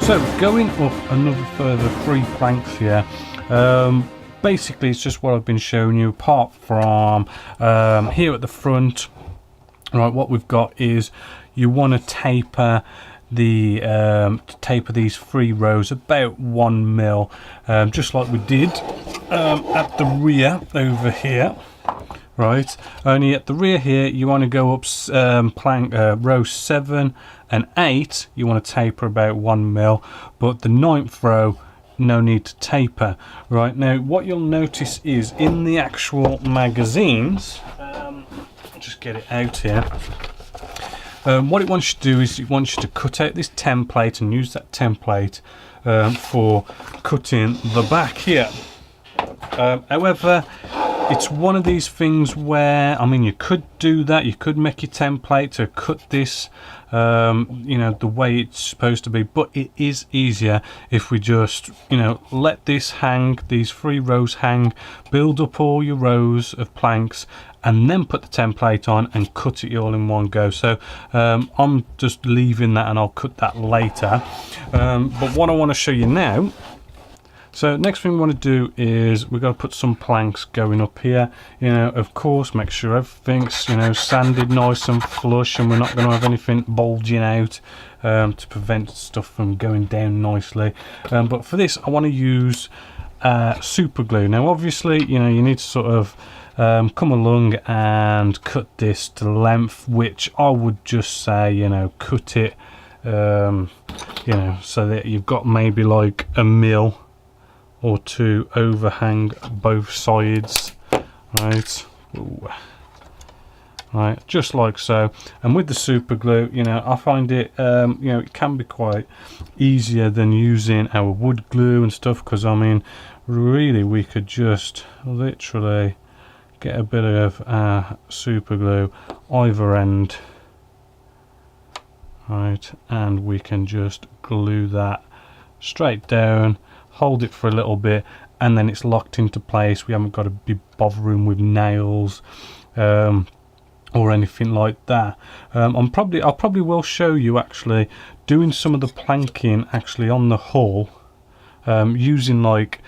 So going up another further 3 planks here. Basically it's just what I've been showing you, apart from here at the front. Right, what we've got is you want to taper these 3 rows about 1 mil, just like we did at the rear over here. Right, only at the rear here you want to go up row 7 and 8, you want to taper about 1 mil, but the 9th row no need to taper. Right, now what you'll notice is in the actual magazines, just get it out here, what it wants you to do is it wants you to cut out this template and use that template for cutting the back here. However, it's one of these things where, I mean, you could do that, you could make your template to cut this you know, the way it's supposed to be, but it is easier if we just, you know, let this hang, these 3 rows hang, build up all your rows of planks, and then put the template on and cut it all in one go. So I'm just leaving that and I'll cut that later. But what I want to show you now, so next thing we want to do is we've got to put some planks going up here. You know, of course, make sure everything's, you know, sanded nice and flush, and we're not going to have anything bulging out to prevent stuff from going down nicely. But for this, I want to use super glue. Now, obviously, you know, you need to sort of come along and cut this to length, which I would just say, you know, cut it, you know, so that you've got maybe like 1 mil or 2 overhang both sides, right? Ooh. Right, just like so. And with the super glue, you know, I find it, you know, it can be quite easier than using our wood glue and stuff, because I mean, really, we could just literally get a bit of super glue either end, right, and we can just glue that straight down, hold it for a little bit, and then it's locked into place. We haven't got to be bothering with nails or anything like that. I probably will show you actually doing some of the planking actually on the hull using like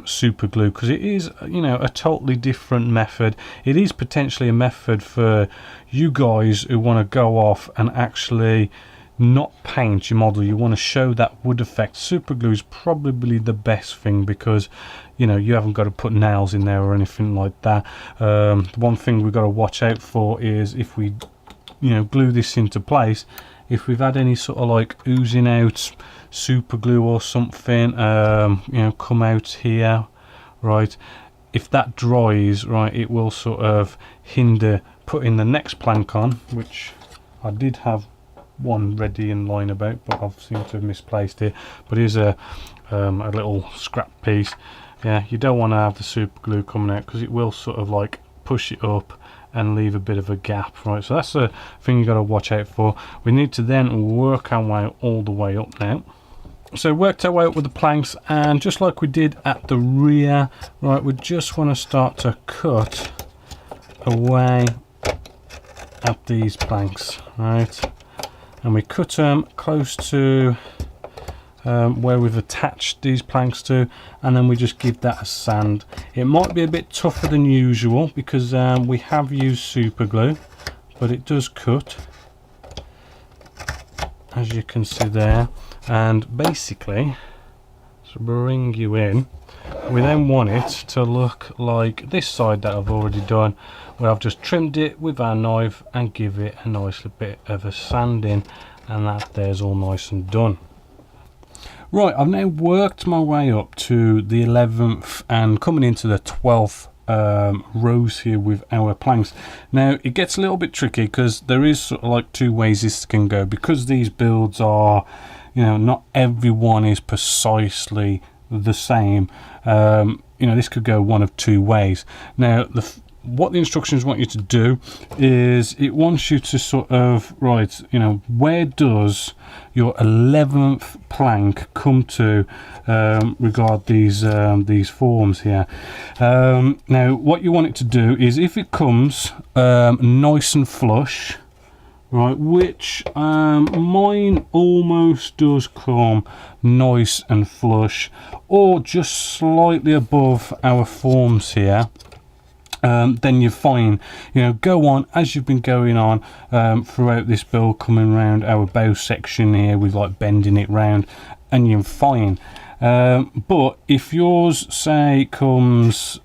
super glue, because it is, you know, a totally different method. It is potentially a method for you guys who want to go off and actually not paint your model. You want to show that wood effect. Super glue is probably the best thing, because you know, you haven't got to put nails in there or anything like that. The one thing we've got to watch out for is if we, you know, glue this into place, if we've had any sort of like oozing out super glue or something, you know, come out here, right, if that dries, right, it will sort of hinder putting the next plank on, which I did have one ready in line about, but I've seemed to have misplaced it. But here's a little scrap piece. Yeah, you don't want to have the super glue coming out, because it will sort of like push it up and leave a bit of a gap, right? So that's the thing you got to watch out for. We need to then work our way all the way up now. So worked our way up with the planks, and just like we did at the rear, right, we just want to start to cut away at these planks, right? And we cut them close to where we've attached these planks to, and then we just give that a sand. It might be a bit tougher than usual because we have used super glue, but it does cut, as you can see there. And basically, to bring you in, we then want it to look like this side that I've already done, where I've just trimmed it with our knife and give it a nice bit of a sanding, and that there's all nice and done. Right, I've now worked my way up to the 11th and coming into the 12th rows here with our planks. Now it gets a little bit tricky because there is sort of like 2 ways this can go, because these builds are, you know, not everyone is precisely the same. You know, this could go one of 2 ways. Now what the instructions want you to do is it wants you to sort of, right, you know, where does your 11th plank come to regard these forms here. Now what you want it to do is, if it comes nice and flush, right, which mine almost does come nice and flush, or just slightly above our forms here. Then you're fine. You know, go on as you've been going on throughout this build, coming around our bow section here with like bending it round, and you're fine. But if yours, say, comes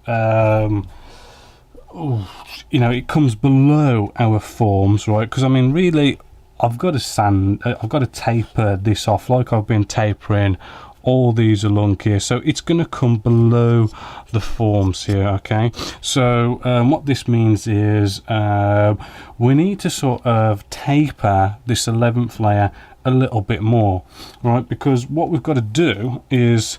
you know, it comes below our forms, right? Because I mean, really, I've got to taper this off like I've been tapering all these along here, so it's going to come below the forms here. Okay, so what this means is we need to sort of taper this 11th layer a little bit more, right? Because what we've got to do is,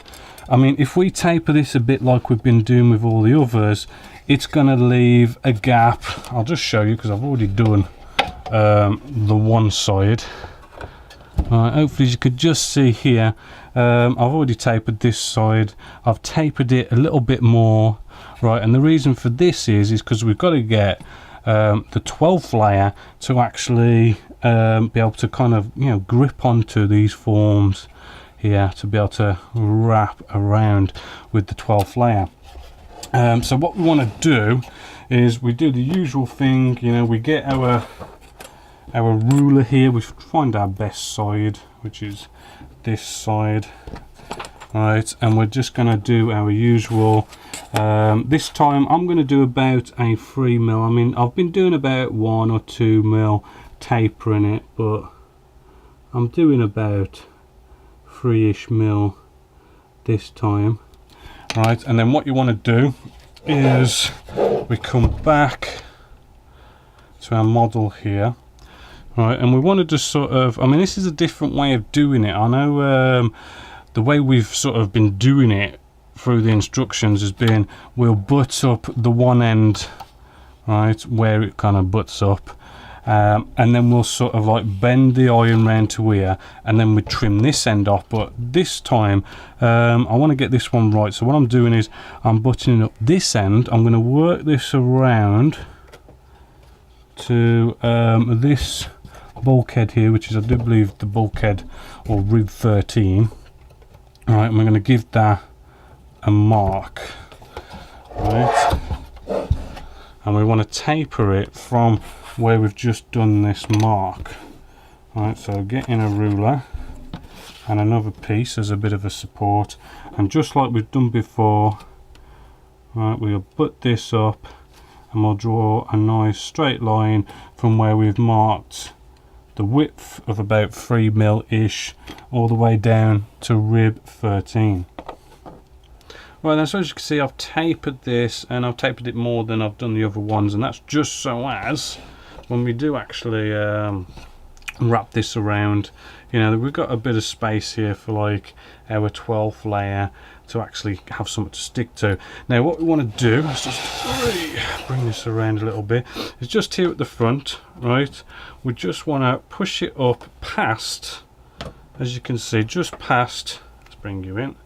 I mean, if we taper this a bit like we've been doing with all the others, it's going to leave a gap. I'll just show you because I've already done the one side. Hopefully you could just see here, I've already tapered this side. I've tapered it a little bit more, right? And the reason for this is because we've got to get the 12th layer to actually be able to kind of, you know, grip onto these forms here, to be able to wrap around with the 12th layer. So what we want to do is we do the usual thing, you know, we get our ruler here, we find our best side, which is this side, right? And we're just going to do our usual, this time I'm going to do about a 3mm. I mean, I've been doing about 1 or 2mm tapering it, but I'm doing about 3ish mil this time, right? And then what you want to do is we come back to our model here, right? And we want to just sort of, I mean, this is a different way of doing it. I know the way we've sort of been doing it through the instructions has been, we'll butt up the one end, right, where it kind of butts up, and then we'll sort of like bend the iron round to here, and then we trim this end off. But this time I want to get this one right, so what I'm doing is I'm buttoning up this end. I'm going to work this around to this bulkhead here, which is, I do believe, the bulkhead or rib 13, right? And we're going to give that a mark, right? And we want to taper it from where we've just done this mark, right? So getting a ruler and another piece as a bit of a support, and just like we've done before, right, we'll put this up and we'll draw a nice straight line from where we've marked the width of about 3mm ish all the way down to rib 13. Right then, so as you can see, I've tapered this, and I've tapered it more than I've done the other ones, and that's just so as when we do actually wrap this around, you know, we've got a bit of space here for like our 12th layer to actually have something to stick to. Now what we want to do, let's just bring this around a little bit, is just here at the front, right? We just want to push it up past, as you can see, just past, let's bring you in.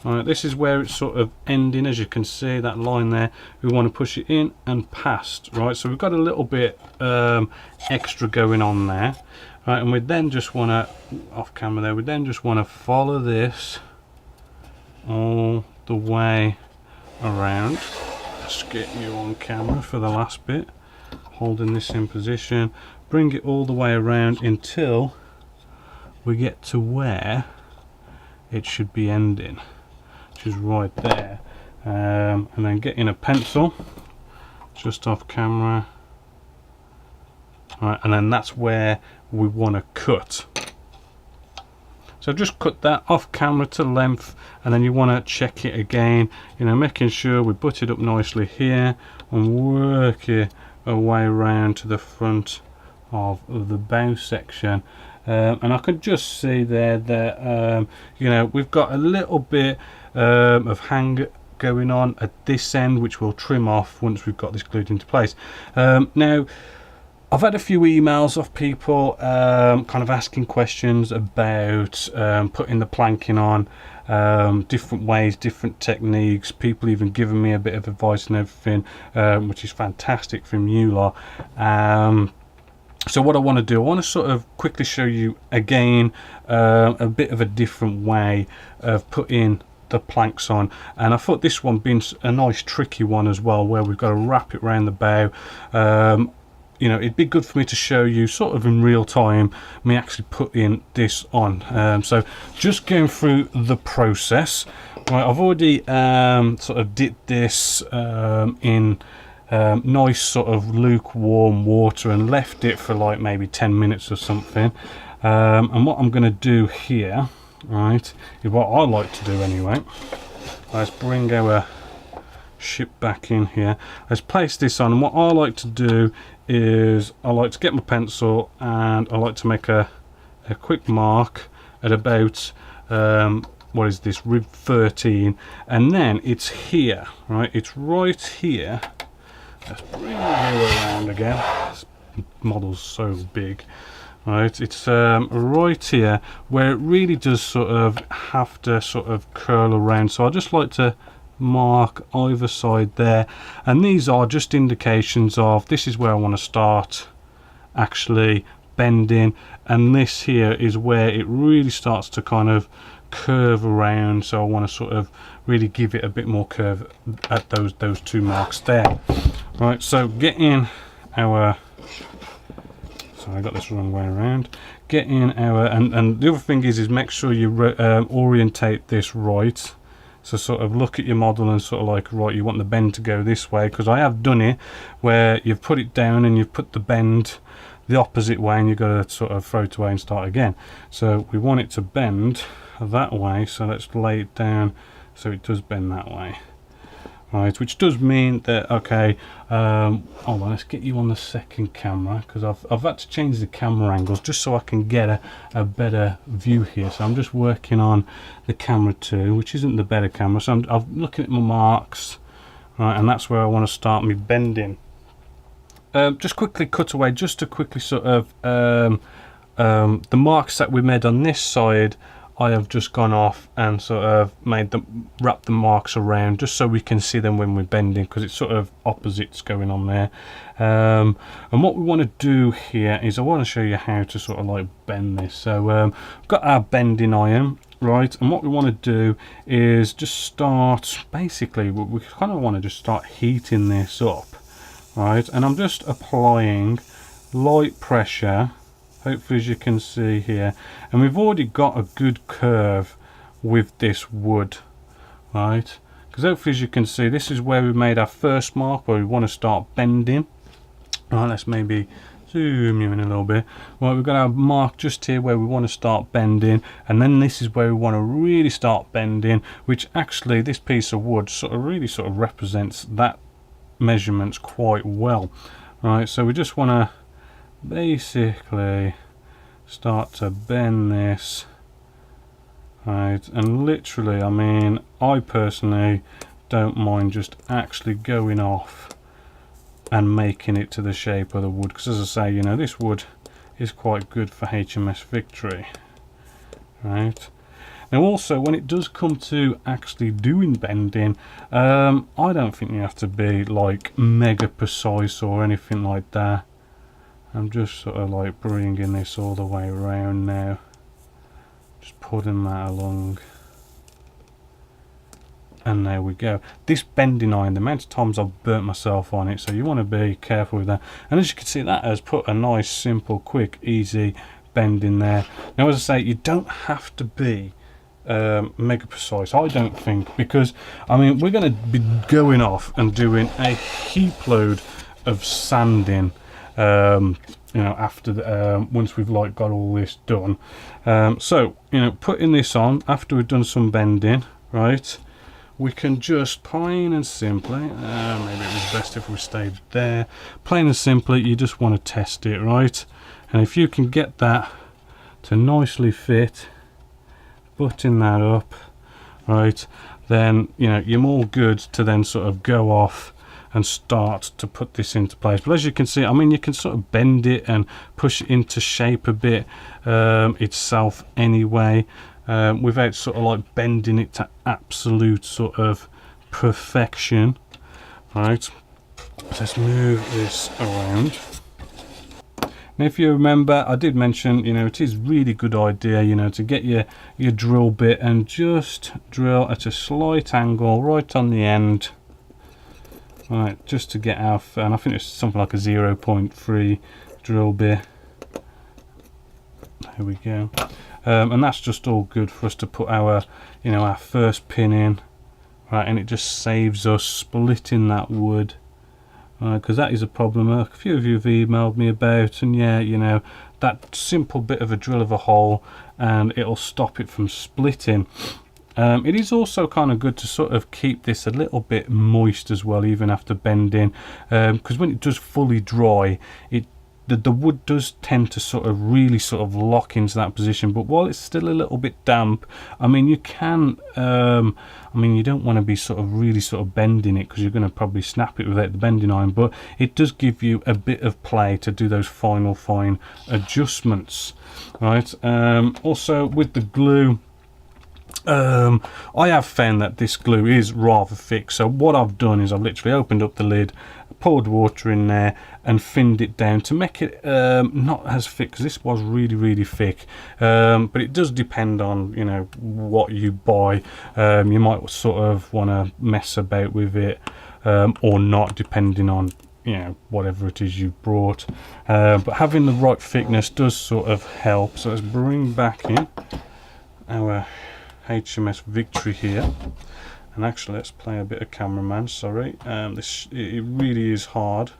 Alright, this is where it's sort of ending, as you can see, that line there. We want to push it in and past, right? So we've got a little bit extra going on there, right? And we then just want to, off camera there, we then just want to follow this all the way around. Let's get you on camera for the last bit, holding this in position. Bring it all the way around until we get to where it should be ending, which is right there, and then getting a pencil just off camera, right, and then that's where we want to cut. So just cut that off camera to length, and then you want to check it again, you know, making sure we butt it up nicely here and work it away around to the front of the bow section. And I can just see there that you know, we've got a little bit of hang going on at this end, which we'll trim off once we've got this glued into place. Now I've had a few emails of people kind of asking questions about putting the planking on, different ways, different techniques, people even giving me a bit of advice and everything, which is fantastic from you lot. So what I want to do, I want to sort of quickly show you again a bit of a different way of putting the planks on, and I thought this one being a nice tricky one as well, where we've got to wrap it around the bow. You know, it'd be good for me to show you sort of in real time me actually putting this on. So just going through the process. Right, I've already sort of dipped this in nice sort of lukewarm water and left it for like maybe 10 minutes or something. And what I'm going to do here, right, is what I like to do anyway. Let's bring our ship back in here. Let's place this on, and what I like to do is I like to get my pencil and I like to make a quick mark at about what is this, rib 13, and then it's here, right, it's right here. Let's bring the wheel around again. This model's so big. Right, it's right here where it really does sort of have to sort of curl around. So I just like to mark either side there, and these are just indications of this is where I want to start actually bending, and this here is where it really starts to kind of curve around. So I want to sort of really give it a bit more curve at those two marks there. Right, so getting our, so I got this wrong way around, getting our, and the other thing is make sure you orientate this right. So sort of look at your model and sort of like, right, you want the bend to go this way, because I have done it where you've put it down and you've put the bend the opposite way and you've got to sort of throw it away and start again. So we want it to bend that way, so let's lay it down so it does bend that way. Right, which does mean that, okay, hold on, let's get you on the second camera, because I've had to change the camera angles just so I can get a better view here. So I'm just working on the camera 2, which isn't the better camera. So I'm looking at my marks, right, and that's where I want to start me bending. Just quickly cut away, just to quickly sort of the marks that we made on this side, I have just gone off and sort of wrapped the marks around just so we can see them when we're bending, because it's sort of opposites going on there. And what we want to do here is I want to show you how to sort of like bend this. So we've got our bending iron, right, and what we want to do is just start, basically we kind of want to just start heating this up, right, and I'm just applying light pressure, hopefully, as you can see here, and we've already got a good curve with this wood, right, because hopefully, as you can see, this is where we made our first mark where we want to start bending. Right, let's maybe zoom you in a little bit. Right, we've got our mark just here where we want to start bending, and then this is where we want to really start bending, which actually this piece of wood sort of really sort of represents that measurements quite well. Right, so we just want to basically start to bend this, right, and literally, I mean, I personally don't mind just actually going off and making it to the shape of the wood, because as I say, you know, this wood is quite good for HMS Victory, right. Now also, when it does come to actually doing bending, I don't think you have to be like mega precise or anything like that. I'm just sort of like bringing this all the way around now, just putting that along, and there we go. This bending iron, the amount of times I've burnt myself on it, so you want to be careful with that. And as you can see, that has put a nice, simple, quick, easy bend in there. Now, as I say, you don't have to be mega precise, I don't think, because I mean, we're going to be going off and doing a heap load of sanding, you know, after the, once we've like got all this done. So, you know, putting this on after we've done some bending, right, we can just plain and simply, maybe it was best if we stayed there, plain and simply, you just want to test it, right, and if you can get that to nicely fit, button that up, right, then, you know, you're more good to then sort of go off and start to put this into place. But as you can see, I mean, you can sort of bend it and push it into shape a bit itself anyway, without sort of like bending it to absolute sort of perfection. Right, let's move this around. Now if you remember, I did mention, you know, it is really good idea, you know, to get your drill bit and just drill at a slight angle right on the end. Right, just to get our, and I think it's something like a 0.3 drill bit. There we go. And that's just all good for us to put our, you know, our first pin in. Right, and it just saves us splitting that wood. Because that is a problem a few of you have emailed me about, and yeah, you know, that simple bit of a drill of a hole and it'll stop it from splitting. It is also kind of good to sort of keep this a little bit moist as well, even after bending, because when it does fully dry, the wood does tend to sort of really sort of lock into that position. But while it's still a little bit damp, I mean, you can, I mean, you don't want to be sort of really sort of bending it, because you're going to probably snap it without the bending iron, but it does give you a bit of play to do those final fine adjustments, right? Also with the glue, I have found that this glue is rather thick, so what I've done is I've literally opened up the lid, poured water in there and thinned it down to make it not as thick, because this was really thick, but it does depend on, you know, what you buy. You might sort of want to mess about with it or not, depending on, you know, whatever it is you brought, but having the right thickness does sort of help. So let's bring back in our HMS Victory here, and actually let's play a bit of cameraman. Sorry, it really is hard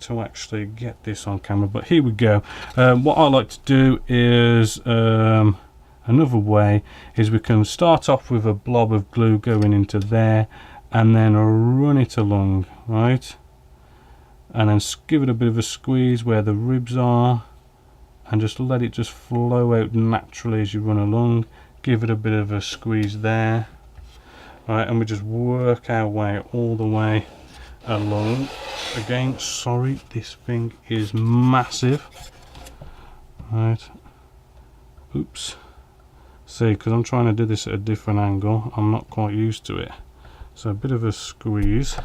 to actually get this on camera, but here we go. What I like to do is another way is we can start off with a blob of glue going into there and then run it along, right, and then give it a bit of a squeeze where the ribs are and just let it just flow out naturally as you run along. Give it a bit of a squeeze there, right, and we just work our way all the way along. Again, sorry, this thing is massive, right, oops, see, because I'm trying to do this at a different angle, I'm not quite used to it, so a bit of a squeeze.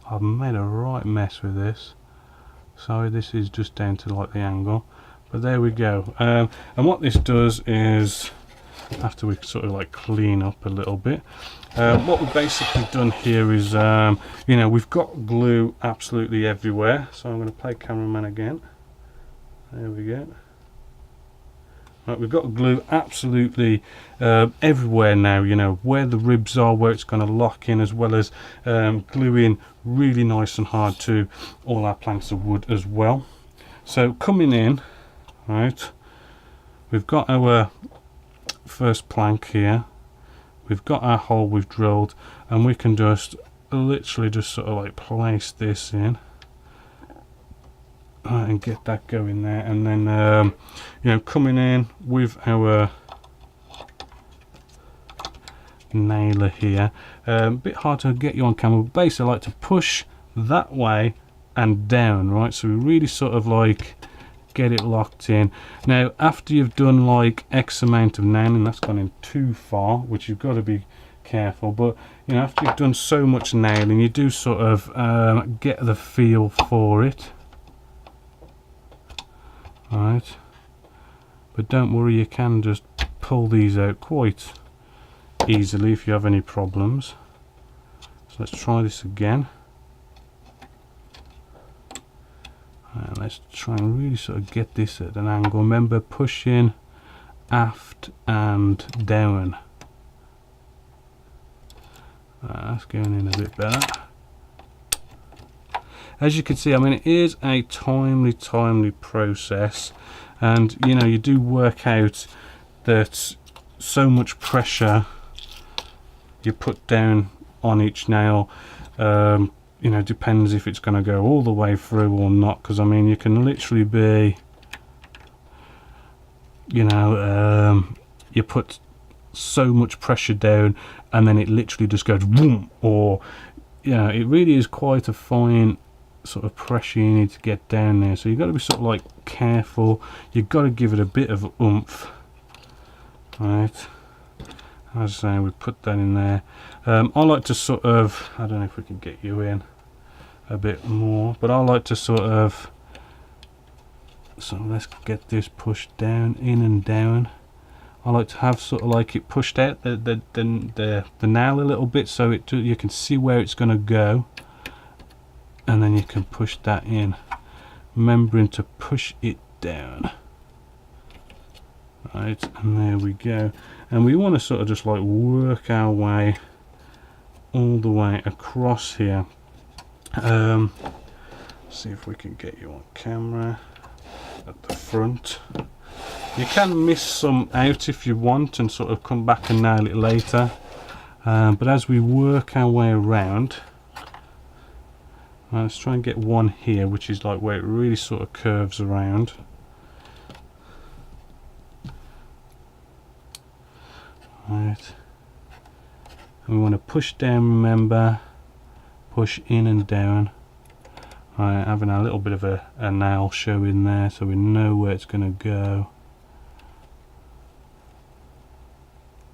I've made a right mess with this, sorry, this is just down to like the angle. But there we go, and what this does is, after we sort of like clean up a little bit, what we've basically done here is, you know, we've got glue absolutely everywhere. So I'm going to play cameraman again. There we go. Right, we've got glue absolutely everywhere now, you know, where the ribs are, where it's going to lock in, as well as gluing really nice and hard to all our planks of wood as well. So coming in, right, we've got our first plank here, we've got our hole we've drilled, and we can just literally just sort of like place this in, right, and get that going there, and then you know, coming in with our nailer here, a bit hard to get you on camera, but basically I like to push that way and down, right, so we really sort of like get it locked in. Now after you've done like X amount of nailing, that's gone in too far, which you've got to be careful, but you know, after you've done so much nailing, you do sort of get the feel for it, right, but don't worry, you can just pull these out quite easily if you have any problems. So let's try this again. And let's try and really sort of get this at an angle. Remember, pushing aft and down. That's going in a bit better. As you can see, I mean, it is a timely process, and you know, you do work out that so much pressure you put down on each nail, you know, depends if it's going to go all the way through or not, because I mean, you can literally be, you know, you put so much pressure down and then it literally just goes boom, or you know, it really is quite a fine sort of pressure you need to get down there, so you've got to be sort of like careful, you've got to give it a bit of oomph, right. As I say, we put that in there. I like to sort of, I don't know if we can get you in, a bit more, but I like to sort of, so let's get this pushed down, in and down. I like to have sort of like it pushed out the nail a little bit, so you can see where it's going to go, and then you can push that in, remembering to push it down. Right, and there we go. And we want to sort of just like work our way all the way across here. See if we can get you on camera at the front. You can miss some out if you want and sort of come back and nail it later, but as we work our way around, let's try and get one here, which is like where it really sort of curves around. Right, and we want to push down, remember, push in and down. Right, having a little bit of a nail show in there so we know where it's going to go,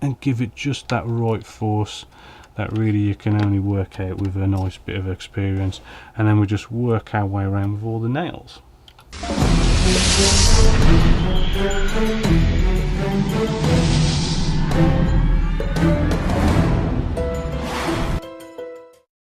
and give it just that right force that really you can only work out with a nice bit of experience. And then we just work our way around with all the nails.